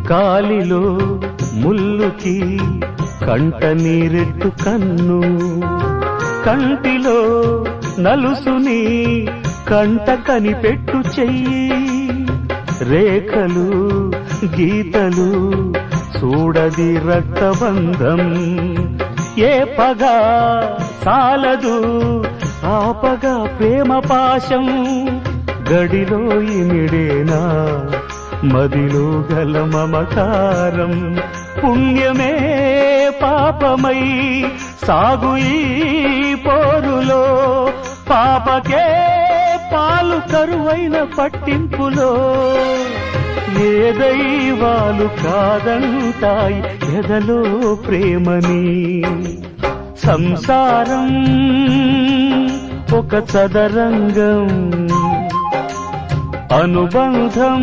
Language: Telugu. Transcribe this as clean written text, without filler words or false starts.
కాలిలో ముల్లుకి కంట నీరెట్టు కన్ను, కంటిలో నలుసుని కంట కనిపెట్టు చెయ్యి, రేఖలు గీతలు చూడది రక్తబంధం, ఏ పగా సాలదు ఆపగా ప్రేమ పాశం, గడిలో ఇమిడేనా మదిలో గల మమకారం, పుణ్యమే పాపమై సాగు ఈ పోరులో, పాపకే పాలు కరువైన పట్టింపులో, ఏ దైవాలు కాదంటాయి ఎదలో ప్రేమని, సంసారం ఒక చదరంగం, అనుబంధం